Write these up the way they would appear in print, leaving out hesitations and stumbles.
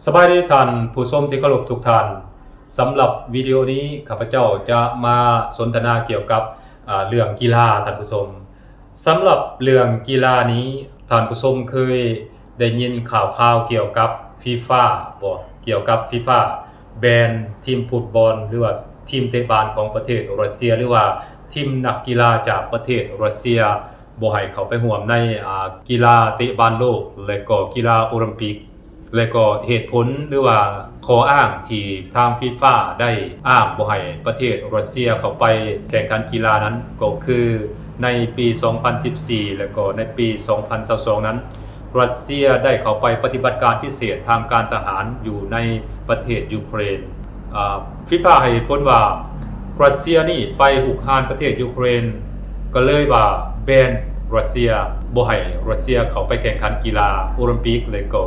สบายดีท่านผู้ชมที่เคารพทุกท่านสำหรับวิดีโอนี้ข้าพเจ้าจะมาสนทนาเกี่ยวกับเรื่องกีฬาท่านผู้ชมสำหรับเรื่องกีฬานี้ท่านผู้ชมเคยได้ยินข่าวเกี่ยวกับฟีฟ่าบ่เกี่ยวกับฟีฟ่าแบนทีมฟุตบอลหรือว่าทีมเตะบอลของประเทศรัสเซียหรือว่าทีมนักกีฬาจากประเทศรัสเซียบ่ให้เข้าไปร่วมในกีฬาเตะบอลโลกและก็กีฬาโอลิมปิกและก็เหตุผลหรือว่าข้ออ้างที่ทางฟีฟ่าได้อ้างบ่ให้ประเทศรัสเซียเข้าไปแข่งขันกีฬานั้นก็คือในปี 2014 และก็ในปี 2022 นั้นรัสเซียได้เข้าไปปฏิบัติการพิเศษทางการทหารอยู่ในประเทศยูเครนฟีฟ่าให้เหตุผลว่ารัสเซียนี่ไปหุกหานประเทศยูเครนก็เลยว่าแบนรัสเซียบ่ให้รัสเซียเข้าไปแข่งขันกีฬาโอลิมปิกและก็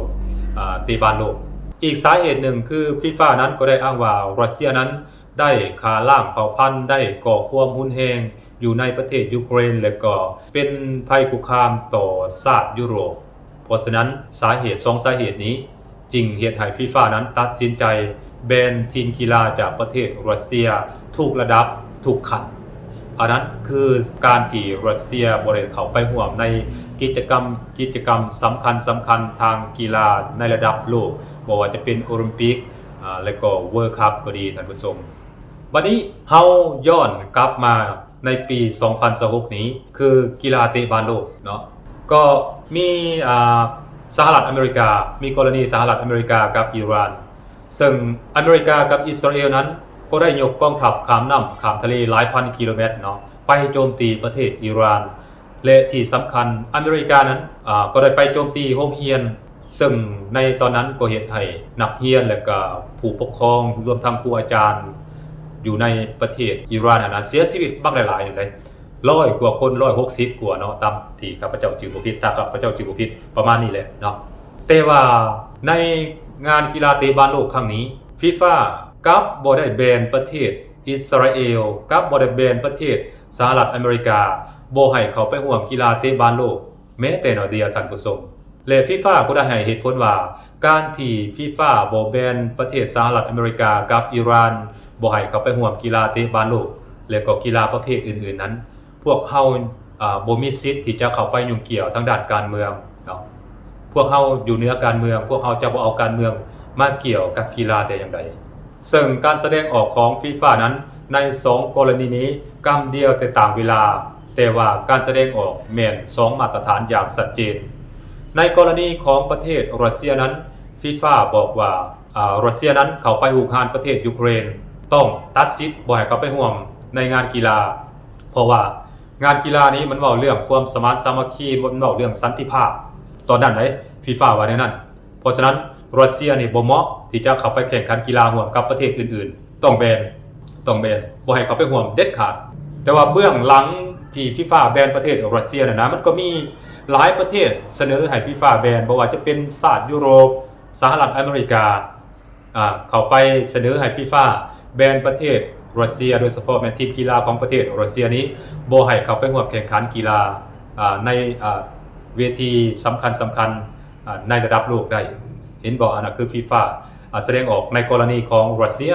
เตะบอลโลกอีกสาเหตุหนึ่งคือฟีฟ่านั้นก็ได้อ้างว่ารัสเซียนั้นได้ฆ่าล้างเผ่าพันธุ์ได้ก่อความรุนแรงอยู่ในประเทศยูเครนและก็เป็นภัยคุกคามต่อชาติยุโรปเพราะฉะนั้นสาเหตุ2สาเหตุนี้จึงเหตุให้ฟีฟ่านั้นตัดสินใจแบนทีมกีฬาจากประเทศรัสเซียทุกระดับทุกขั้นอันนั้นคือการที่รัสเซียบ่ได้เข้าไปร่วมในกิจกรรมสำคัญทางกีฬาในระดับโลกบ่ว่าจะเป็นโอลิมปิกและก็เวิลด์คัพก็ดีท่านผู้ชมวันนี้เฮาย้อนกลับมาในปี 2026 นี้คือกีฬาเตะบอลโลกเนาะก็มีสหรัฐอเมริกามีกรณีสหรัฐอเมริกากับอิหร่านซึ่งอเมริกากับอิสราเอลนั้นก็ได้ยกกองทัพข้ามทะเลหลายพันกิโลเมตรเนาะไปโจมตีประเทศอิหร่านและที่สำคัญอเมริกานั้นก็ได้ไปโจมตีโรงเรียนซึ่งในตอนนั้นก็เห็นให้นักเรียนและก็ผู้ปกครองรวมทั้งครูอาจารย์อยู่ในประเทศอิหร่านนะเสียชีวิตบักหลายๆเลย100 กว่าคน160 กว่าเนาะตามที่ข้าพเจ้าจือบ่ผิดถ้าข้าพเจ้าจือบ่ผิดประมาณนี้แหละเนาะแต่ว่าในงานกีฬาเตะบอลโลกครั้งนี้ฟีฟ่ากับบ่ได้แบนประเทศอิสราเอลกับบ่ได้แบนประเทศสหรัฐอเมริกาบ่ให้เขาไปร่วมกีฬาเตะบอลโลกแม้แต่น้อยเดียวท่านผู้ชมและฟีฟ่าก็ได้ให้เหตุผลว่าการที่ฟีฟ่าบ่แบนประเทศสหรัฐอเมริกากับอิหร่านบ่ให้เขาไปร่วมกีฬาเตะบอลโลกและก็กีฬาประเภทอื่นๆนั้นพวกเฮาบ่มีสิทธิ์ที่จะเข้าไปยุ่งเกี่ยวทางด้านการเมืองเนาะพวกเฮาอยู่เหนือการเมืองพวกเฮาจะบ่เอาการเมืองมาเกี่ยวกับกีฬาแต่อย่างใดซึ่งการแสดงออกของฟีฟ่านั้นใน2กรณีนี้กำเดียวแต่ต่างเวลาแต่ว่าการแสดงออกแม่น2มาตรฐานอย่างชัดเจนในกรณีของประเทศรัสเซียนั้นฟีฟ่าบอกว่ารัสเซียนั้นเข้าไปหุกหานประเทศยูเครนต้องตัดสิทธิ์บ่ให้เขาไปร่วมในงานกีฬาเพราะว่างานกีฬานี้มันเว้าเรื่องความสมานสามัคคีมันเว้าเรื่องสันติภาพตอนนั้นฟีฟ่าว่าในนั้นเพราะฉะนั้นรัสเซียนี่บ่เหมาะที่จะเข้าไปแข่งขันกีฬาร่วมกับประเทศอื่นๆต้องแบนบ่ให้เขาไปร่วมเด็ดขาดแต่ว่าเบื้องหลังที่ฟีฟ่าแบนประเทศรัสเซียนะมันก็มีหลายประเทศเสนอให้ฟีฟ่าแบนบ่ว่าจะเป็นชาติยุโรปสหรัฐอเมริกาเข้าไปเสนอให้ฟีฟ่าแบนประเทศรัสเซียโดยเฉพาะแม่ทีมกีฬาของประเทศรัสเซียนี้บ่ให้เข้าไปร่วมแข่งขันกีฬาในเวทีสำคัญในระดับโลกได้เห็นบ่อันนั้นคือฟีฟ่าแสดงออกในกรณีของรัสเซีย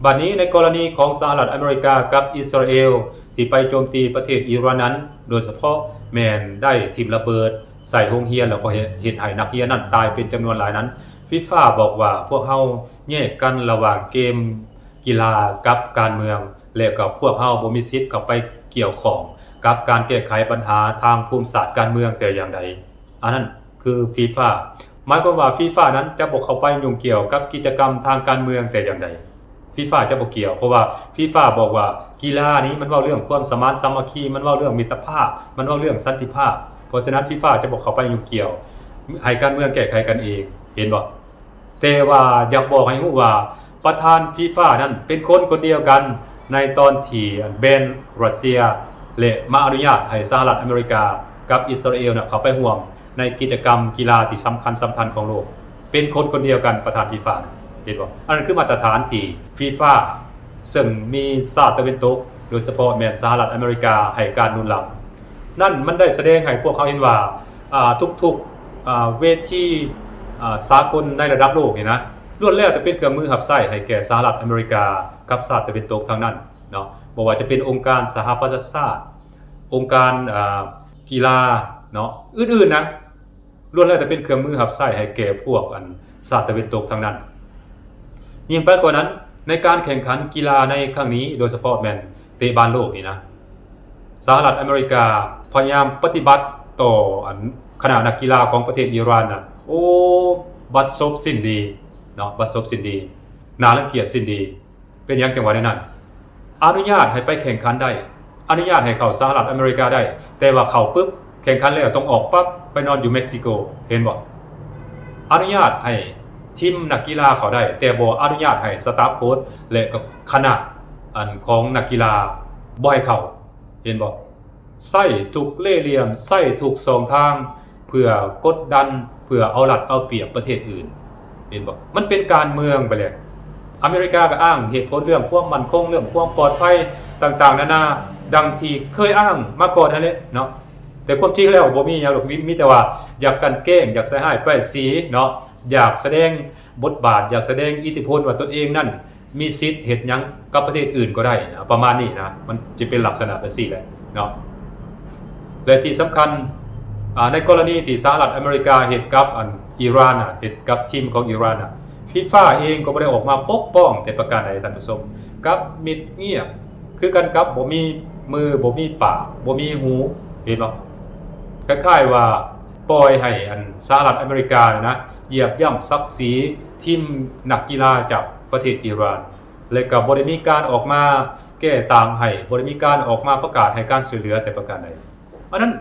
บัดนี้ในกรณีของสหรัฐอเมริกากับอิสราเอลที่ไปโจมตีประเทศอิหร่านนั้นโดยเฉพาะแม่นได้ทิ่มระเบิดใส่โรงเรียนแล้วก็เฮ็ดให้นักเรียนนั้นตายเป็นจำนวนหลายนั้นฟีฟ่าบอกว่าพวกเฮาแยกกันระหว่างเกมกีฬากับการเมืองและก็พวกเฮาบ่มีสิทธิ์เข้าไปเกี่ยวข้องกับการแก้ไขปัญหาทางภูมิศาสตร์การเมืองแต่อย่างใดอันนั้นคือฟีฟ่าหมายความว่าฟีฟ่านั้นจะบ่เข้าไปยุ่งเกี่ยวกับกิจกรรมทางการเมืองแต่อย่างใดฟีฟ่าจะบ่เกี่ยวเพราะว่าฟีฟ่าบอกว่ากีฬานี้มันเว้าเรื่องความสมานสามัคคีมันเว้าเรื่องมิตรภาพมันเว้าเรื่องสันติภาพเพราะฉะนั้นฟีฟ่าจะบ่เข้าไปยุ่งเกี่ยวให้การเมืองแก้ไขกันเองเห็นบ่แต่ว่าอยากบอกให้ฮู้ว่าประธานฟีฟ่านั้นเป็นคนเดียวกันในตอนที่แบนรัสเซียและมาอนุญาตให้สหรัฐอเมริกากับอิสราเอลเข้าไปร่วมในกิจกรรมกีฬาที่สำคัญของโลกเป็นคนเดียวกันประธานฟีฟ่าเห็นบ่อันนั้นคือมาตรฐานที่ฟีฟ่าซึ่งมีชาติตะวันตกโดยเฉพาะแม้สหรัฐอเมริกาให้การหนุนหลังนั่นมันได้แสดงให้พวกเขาเห็นว่าทุกๆเวที สากลในระดับโลกนี่นะล้วนแล้วแต่เป็นเครื่องมือหับไส้ให้แก่สหรัฐอเมริกากับชาติตะวันตกทางนั้นเนาะบ่ว่าจะเป็นองค์การสหประชาชาติองค์การกีฬาเนาะอื่นๆนะล้วนแล้วแต่เป็นเครื่องมือหับไส้ให้แก่พวกชาติตะวันตกทางนั้นยิ่งไปกว่านั้นในการแข่งขันกีฬาในครั้งนี้โดยเฉพาะแมนเตะบอลโลกนี่นะสหรัฐอเมริกาพยายามปฏิบัติต่อคณะนักกีฬาของประเทศอิหร่านนะโอ้บัดซบสิ้นดีเนาะบัดซบสิ้นดีน่ารังเกียจสิ้นดีเป็นอย่างจังหวะนั้นอนุญาตให้ไปแข่งขันได้อนุญาตให้เข้าสหรัฐอเมริกาได้แต่ว่าเข้าปุ๊บแข่งขันแล้วต้องออกปั๊บไปนอนอยู่เม็กซิโกเห็นบ่อนุญาตให้ทีมนักกีฬาเขาได้แต่บ่อนุญาตให้สตาฟโค้ชและก็คณะของนักกีฬาบ่ให้เข้าเห็นบ่ใส่ทุกเล่ห์เหลี่ยมใส่ทุกสองทางเพื่อกดดันเพื่อเอารัดเอาเปรียบประเทศอื่นเห็นบ่มันเป็นการเมืองไปเลยอเมริกาก็อ้างเหตุผลเรื่องความมั่นคงเรื่องความปลอดภัยต่างๆนานาดังที่เคยอ้างมาก่อนนั่นแหละเนาะแต่ความจริงแล้วบ่มีหยังหรอกมีแต่ว่าอยากกันแกล้งอยากใส่ร้ายป้ายสีเนาะอยากแสดงบทบาทอยากแสดงอิทธิพลว่าตนเองนั่นมีสิทธิ์เฮ็ดหยังกับประเทศอื่นก็ได้ประมาณนี้นะมันจะเป็นลักษณะแบบนี้แหละเนาะและที่สำคัญในกรณีที่สหรัฐอเมริกาเฮ็ดกับอิหร่านเฮ็ดกับทีมของอิหร่านฟีฟ่าเองก็บ่ได้ออกมาปกป้องแต่ประการใดท่านผู้ชมกับมิดเงียบคือกันกับบ่มีมือบ่มีปากบ่มีหูเห็นบ่คล้ายๆว่าปล่อยให้สหรัฐอเมริกานะเหยียบย่ำศักดิ์ศรีทีมนักกีฬาจากประเทศอิหร่านและก็บ่ได้มีการออกมาแก้ต่างให้บ่ได้มีการออกมาประกาศให้การช่วยเหลือแต่ประการใดอันนั้น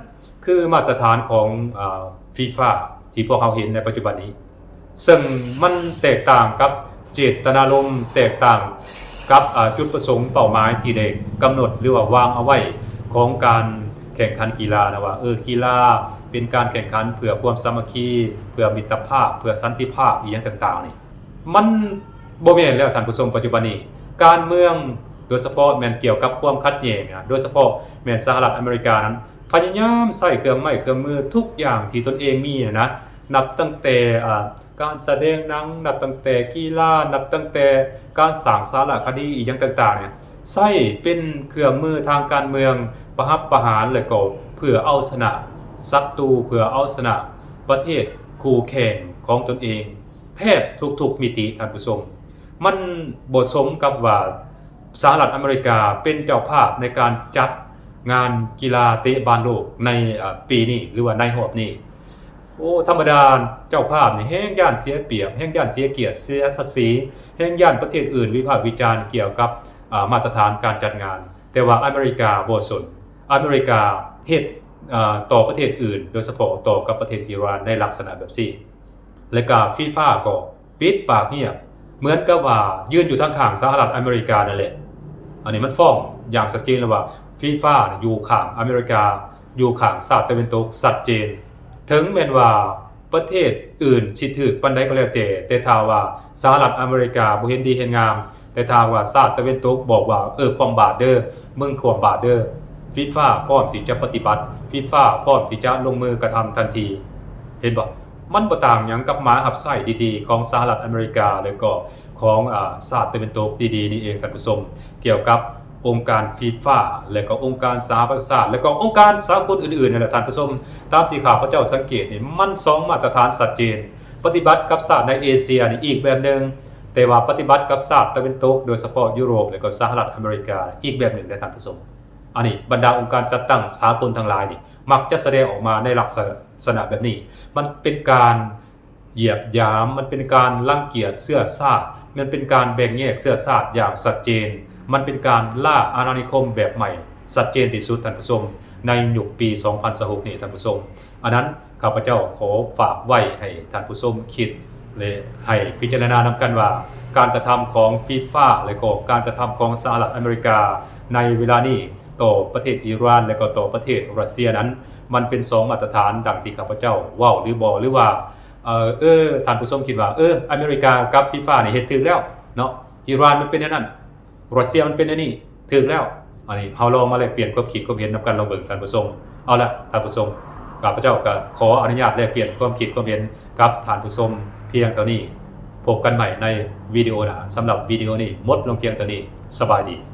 คือมาตรฐานของฟีฟ่าที่พวกเขาเห็นในปัจจุบันนี้ซึ่งมันแตกต่างกับเจตนารมณ์แตกต่างกับจุดประสงค์เป้าหมายที่ได้กำหนดหรือว่าวางเอาไว้ของการแข่งขันกีฬานะว่ากีฬาเป็นการแข่งขันเพื่อความสามัคคีเพื่อมิตรภาพเพื่อสันติภาพอีกอย่างต่างๆนี่มันบ่แม่นแล้วท่านผู้ชมปัจจุบันนี้การเมืองโดยเฉพาะแม่นเกี่ยวกับความขัดแย้งโดยเฉพาะแม่นสหรัฐอเมริกานั้นพยายามใส่เครื่องไม้เครื่องมือทุกอย่างที่ตนเองมีนะนับตั้งแต่การแสดงหนังนับตั้งแต่กีฬานับตั้งแต่การสร้างสารคดีอีกอย่างต่างๆเนี่ยใส่เป็นเครื่องมือทางการเมืองประหับประหารแล้วก็เพื่อเอาชนะศัตรูเพื่อเอาชนะประเทศคู่แข่งของตนเองแทบทุกๆมิติท่านผู้ชมมันบ่สมกับว่าสหรัฐอเมริกาเป็นเจ้าภาพในการจัดงานกีฬาเตะบอลโลกในปีนี้หรือว่าในรอบนี้โอ้ธรรมดาเจ้าภาพนี่แห้งย่านเสียเปรียบแห้งย่านเสียเกียรติเสียศักดิ์ศรีแห้งย่านประเทศอื่นวิพากษ์วิจารณ์เกี่ยวกับมาตรฐานการจัดงานแต่ว่าอเมริกาบ่สนอเมริกาเฮ็ดต่อประเทศอื่นโดยเฉพาะต่อกับประเทศอิหร่านในลักษณะแบบนี้และก็ฟีฟ่าก็ปิดปากเงียบเหมือนกับว่ายืนอยู่ทางข้างสหรัฐอเมริกานั่นแหละอันนี้มันฟ้องอย่างชัดเจนเลยว่าฟีฟ่าอยู่ข้างอเมริกาอยู่ข้างชาติตะวันตกชัดเจนถึงแม้ว่าประเทศอื่นสิถูกปานใดก็แล้วแต่ถ้าว่าสหรัฐอเมริกาบ่เห็นดีเห็นงามแต่ถ้าว่าชาติตะวันตกบอกว่าความบาปเด้อมึงความบาปเด้อฟีฟ่าพร้อมที่จะปฏิบัติฟีฟ่าพร้อมที่จะลงมือกระทำทันทีเห็นบ่มันบ่ต่างหยังกับหมาหับไส้ดีๆของสหรัฐอเมริกาแล้วก็ของชาติตะวันตกดีๆนี่เองท่านผู้ชมเกี่ยวกับองค์การฟีฟ่าและก็องค์การสหประชาชาติและก็องค์การสากลอื่นๆนั่นแหละท่านผู้ชมตามที่ข้าพเจ้าสังเกตนี่มัน2มาตรฐานชัดเจนปฏิบัติกับชาติในเอเชียนี่อีกแบบนึงแต่ว่าปฏิบัติกับชาติตะวันตกโดยเฉพาะยุโรปและก็สหรัฐอเมริกาอีกแบบนึงนะท่านผู้ชมอันนี้บรรดาองค์การจัดตั้งสากลทั้งหลายนี่มักจะแสดงออกมาในลักษณะแบบนี้มันเป็นการเหยียบหยามมันเป็นการรังเกียจเชื้อชาติมันเป็นการแบ่งแยกเชื้อชาติอย่างชัดเจนมันเป็นการล่าอาณานิคมแบบใหม่ชัดเจนที่สุดท่านผู้ชมในยุคปี2026นี่ท่านผู้ชมอันนั้นข้าพเจ้าขอฝากไว้ให้ท่านผู้ชมคิดและให้พิจารณานำกันว่าการกระทำของฟีฟ่าและก็การกระทำของสหรัฐอเมริกาในเวลานี้ต่อประเทศอิหร่านและก็ต่อประเทศรัสเซียนั้นมันเป็น2มาตรฐานดังที่ข้าพเจ้าเว้าหรือบ่หรือว่าท่านผู้ชมคิดว่าอเมริกากับฟีฟ่านี่เฮ็ดถูกแล้วเนาะอิหร่านมันเป็นอย่างนั้นรัสเซียมันเป็นอันนี้ถูกแล้วอันนี้เฮาลองมาแลกเปลี่ยนความคิดความเห็นนำกันลองเบิ่งท่านผู้ชมเอาล่ะท่านผู้ชม ข้าพเจ้าก็ขออนุญาตแลกเปลี่ยนความคิดความเห็นกับท่านผู้ชมเพียงเท่านี้พบกันใหม่ในวิดีโอหน้าสำหรับวิดีโอนี้หมดลงเพียงเท่านี้สบายดี